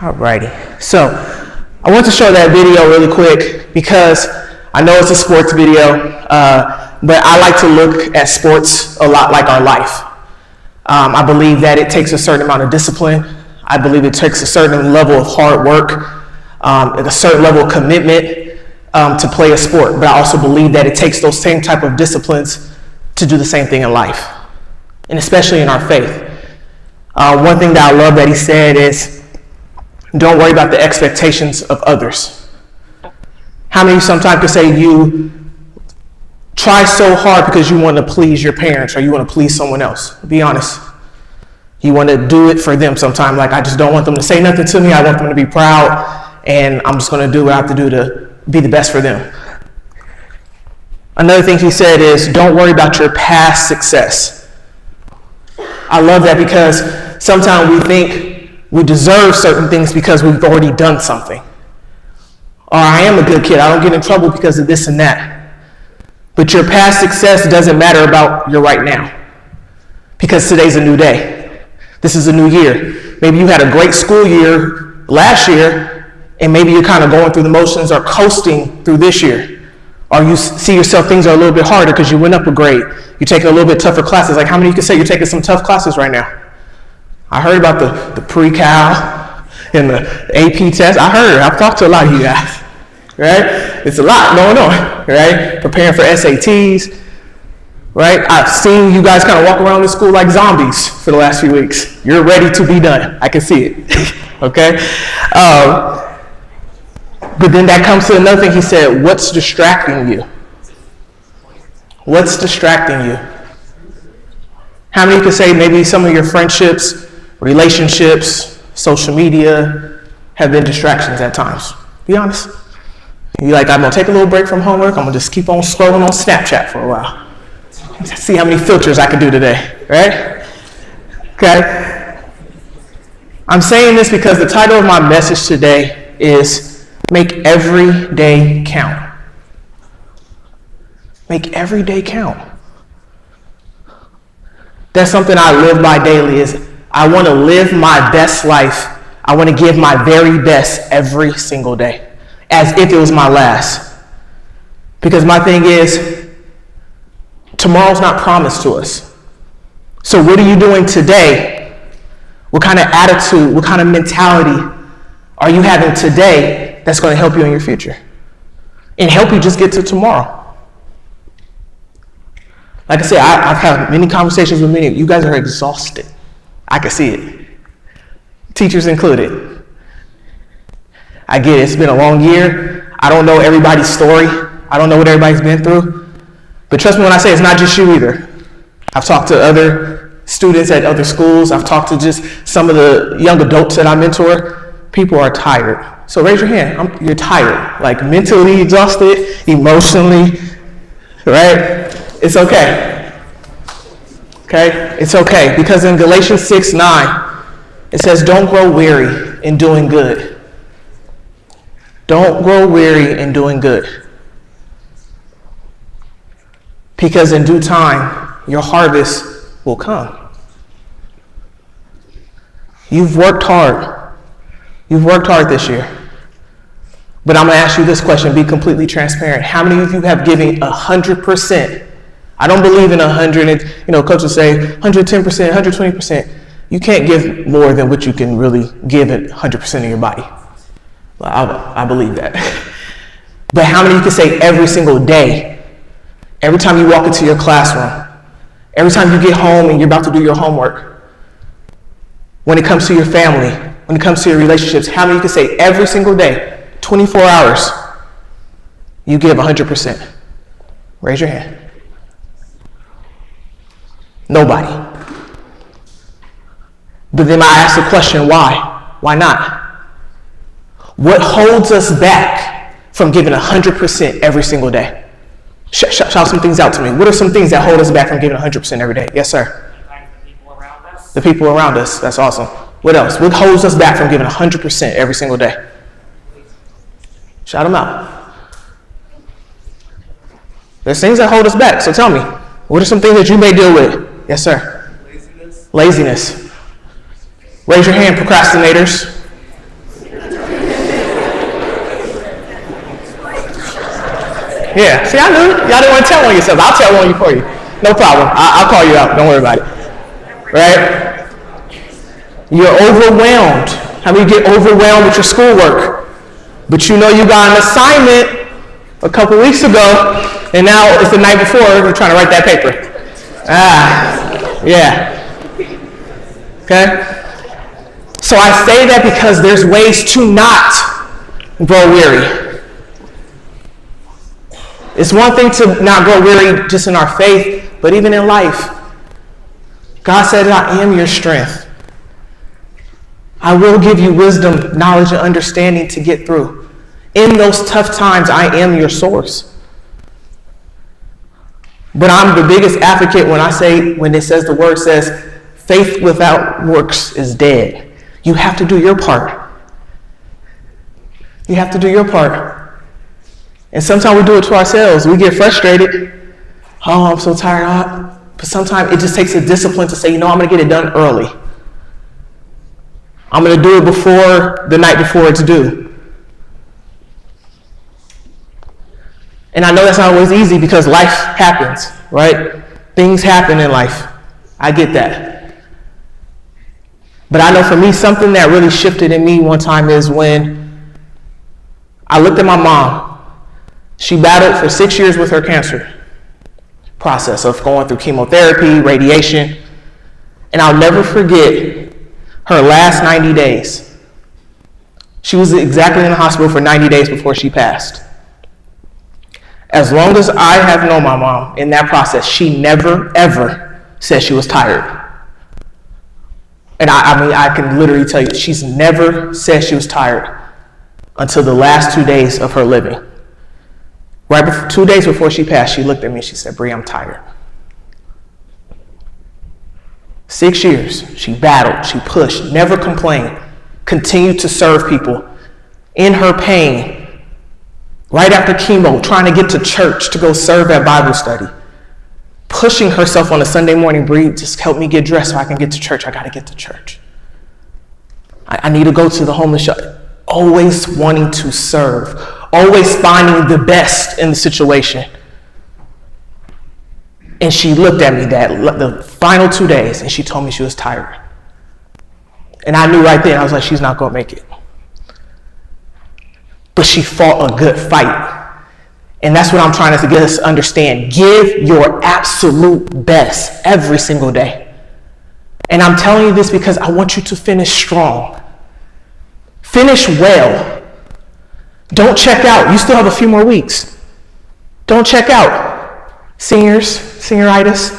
Alrighty, so I want to show that video really quick because I know it's a sports video, but I like to look at sports a lot like our life. I believe that it takes a certain amount of discipline. I believe it takes a certain level of hard work, a certain level of commitment to play a sport. But I also believe that it takes those same type of disciplines to do the same thing in life, and especially in our faith. One thing that I love that he said is, don't worry about the expectations of others. How many sometimes could say you try so hard because you want to please your parents or you want to please someone else? Be honest. You want to do it for them sometimes. Like, I just don't want them to say nothing to me. I want them to be proud, and I'm just going to do what I have to do to be the best for them. Another thing he said is, don't worry about your past success. I love that because sometimes we think we deserve certain things because we've already done something. Or I am a good kid. I don't get in trouble because of this and that. But your past success doesn't matter about your right now, because today's a new day. This is a new year. Maybe you had a great school year last year, and maybe you're kind of going through the motions or coasting through this year. Or you see yourself, things are a little bit harder because you went up a grade. You're taking a little bit tougher classes. Like, how many of you can say you're taking some tough classes right now? I heard about the pre-cal and the AP test. I've talked to a lot of you guys, right? It's a lot going on, right? Preparing for SATs, right? I've seen you guys kind of walk around the school like zombies for the last few weeks. You're ready to be done. I can see it, okay? But then that comes to another thing. He said, what's distracting you? What's distracting you? How many can say maybe some of your friendships, relationships, social media have been distractions at times? Be honest. You're like, I'm going to take a little break from homework. I'm going to just keep on scrolling on Snapchat for a while. See how many filters I can do today, right? Okay. I'm saying this because the title of my message today is Make Every Day Count. Make every day count. That's something I live by daily. Is I want to live my best life. I want to give my very best every single day, as if it was my last. Because my thing is, tomorrow's not promised to us. So what are you doing today? What kind of attitude, what kind of mentality are you having today that's going to help you in your future and help you just get to tomorrow? Like I said, I've had many conversations with many of you. You guys are exhausted. I can see it. Teachers included. I get it. It's been a long year. I don't know everybody's story. I don't know what everybody's been through. But trust me when I say it's not just you either. I've talked to other students at other schools. I've talked to just some of the young adults that I mentor. People are tired. So raise your hand. You're tired. Like mentally exhausted, emotionally, right? It's okay. Okay? It's okay. Because in Galatians 6:9, it says, don't grow weary in doing good. Don't grow weary in doing good. Because in due time, your harvest will come. You've worked hard. You've worked hard this year. But I'm going to ask you this question. Be completely transparent. How many of you have given 100%? I don't believe in 100, coaches say 110%, 120%. You can't give more than what you can really give at 100% of your body. I believe that. But how many of you can say every single day, every time you walk into your classroom, every time you get home and you're about to do your homework, when it comes to your family, when it comes to your relationships, how many of you can say every single day, 24 hours, you give 100%? Raise your hand. Nobody. But then I ask the question, why? Why not? What holds us back from giving 100% every single day? Shout some things out to me. What are some things that hold us back from giving 100% every day? Yes, sir. The people around us. The people around us. That's awesome. What else? What holds us back from giving 100% every single day? Shout them out. There's things that hold us back. So tell me, what are some things that you may deal with? Yes, sir. Laziness. Laziness. Raise your hand, procrastinators. Yeah. See, I knew it. Y'all didn't want to tell on yourselves. I'll tell on you for you. No problem. I'll call you out. Don't worry about it. Right? You're overwhelmed. How many get overwhelmed with your schoolwork? But you know you got an assignment a couple weeks ago, and now it's the night before you're trying to write that paper. Yeah. Okay? So I say that because there's ways to not grow weary. It's one thing to not grow weary just in our faith, but even in life. God said, I am your strength. I will give you wisdom, knowledge, and understanding to get through. In those tough times, I am your source. But I'm the biggest advocate when it says the word says, faith without works is dead. You have to do your part. You have to do your part. And sometimes we do it to ourselves. We get frustrated. Oh, I'm so tired. But sometimes it just takes a discipline to say, I'm going to get it done early. I'm going to do it before the night before it's due. And I know that's not always easy because life happens, right? Things happen in life. I get that. But I know for me, something that really shifted in me one time is when I looked at my mom. She battled for 6 years with her cancer process of going through chemotherapy, radiation. And I'll never forget her last 90 days. She was exactly in the hospital for 90 days before she passed. As long as I have known my mom in that process, she never, ever said she was tired. And I can literally tell you, she's never said she was tired until the last 2 days of her living. Right before, 2 days before she passed, she looked at me and she said, Bree, I'm tired. 6 years, she battled, she pushed, never complained, continued to serve people in her pain, right after chemo, trying to get to church to go serve at Bible study, pushing herself on a Sunday morning, Bree, just help me get dressed so I can get to church. I got to get to church. I need to go to the homeless shelter. Always wanting to serve, always finding the best in the situation. And she looked at me the final 2 days and she told me she was tired. And I knew right then, I was like, she's not going to make it. But she fought a good fight. And that's what I'm trying to get us to understand. Give your absolute best every single day. And I'm telling you this because I want you to finish strong. Finish well. Don't check out. You still have a few more weeks. Don't check out. Seniors, senioritis,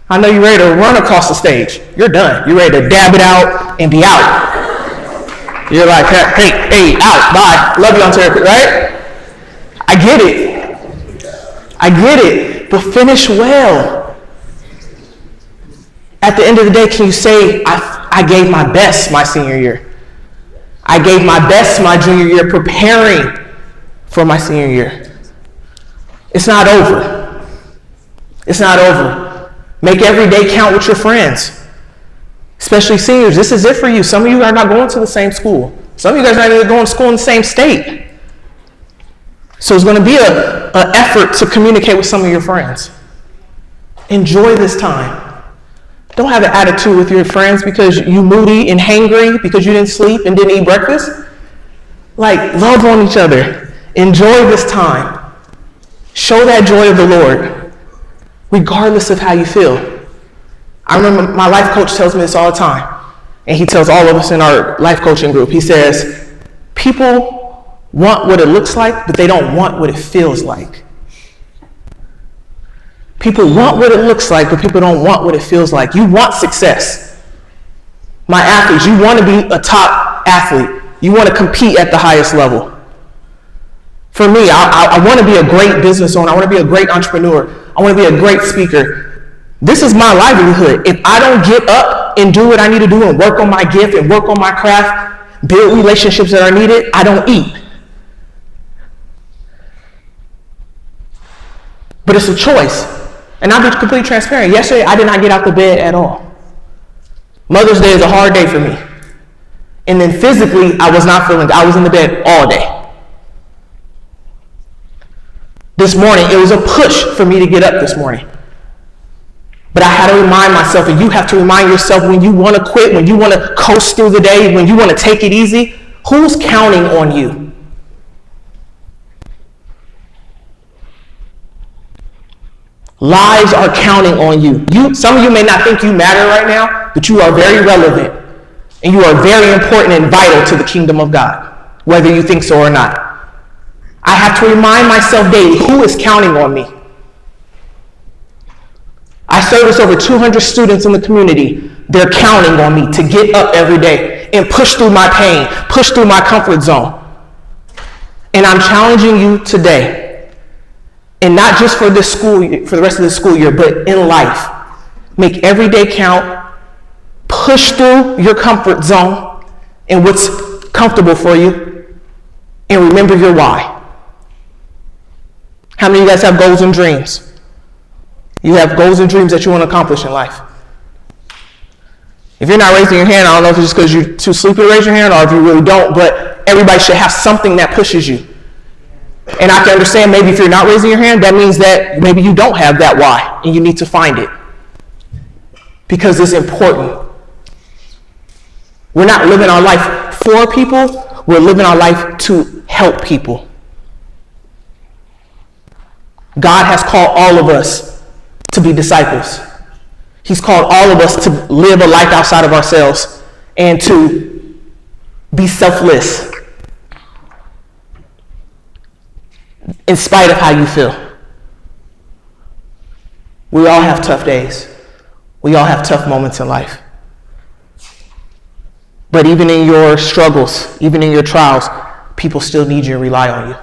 I know you're ready to run across the stage. You're done. You're ready to dab it out and be out. You're like, hey, out, bye. Love you on therapy, right? I get it, but finish well. At the end of the day, can you say, I gave my best my senior year? I gave my best my junior year preparing for my senior year. It's not over. It's not over. Make every day count with your friends, especially seniors. This is it for you. Some of you are not going to the same school. Some of you guys are not even going to school in the same state. So it's going to be an effort to communicate with some of your friends. Enjoy this time. Don't have an attitude with your friends because you moody and hangry because you didn't sleep and didn't eat breakfast. Like, love on each other. Enjoy this time. Show that joy of the Lord, regardless of how you feel. I remember my life coach tells me this all the time, and he tells all of us in our life coaching group. He says, people want what it looks like, but they don't want what it feels like. People want what it looks like, but people don't want what it feels like. You want success. My athletes, you want to be a top athlete. You want to compete at the highest level. For me, I want to be a great business owner. I want to be a great entrepreneur. I want to be a great speaker. This is my livelihood. If I don't get up and do what I need to do and work on my gift and work on my craft, build relationships that are needed, I don't eat. But it's a choice. And I'll be completely transparent. Yesterday, I did not get out of bed at all. Mother's Day is a hard day for me. And then physically, I was not feeling good. I was in the bed all day. This morning, it was a push for me to get up this morning. But I had to remind myself, and you have to remind yourself, when you want to quit, when you want to coast through the day, when you want to take it easy, who's counting on you? Lives are counting on you. Some of you may not think you matter right now, but you are very relevant. And you are very important and vital to the kingdom of God, whether you think so or not. I have to remind myself daily, who is counting on me? I service over 200 students in the community. They're counting on me to get up every day and push through my pain, push through my comfort zone. And I'm challenging you today, and not just for this school, for the rest of the school year, but in life. Make every day count. Push through your comfort zone and what's comfortable for you, and remember your why. How many of you guys have goals and dreams? You have goals and dreams that you want to accomplish in life. If you're not raising your hand, I don't know if it's just because you're too sleepy to raise your hand or if you really don't, but everybody should have something that pushes you. And I can understand maybe if you're not raising your hand, that means that maybe you don't have that why and you need to find it. Because it's important. We're not living our life for people, we're living our life to help people. God has called all of us to be disciples. He's called all of us to live a life outside of ourselves and to be selfless in spite of how you feel. We all have tough days. We all have tough moments in life. But even in your struggles, even in your trials, people still need you and rely on you.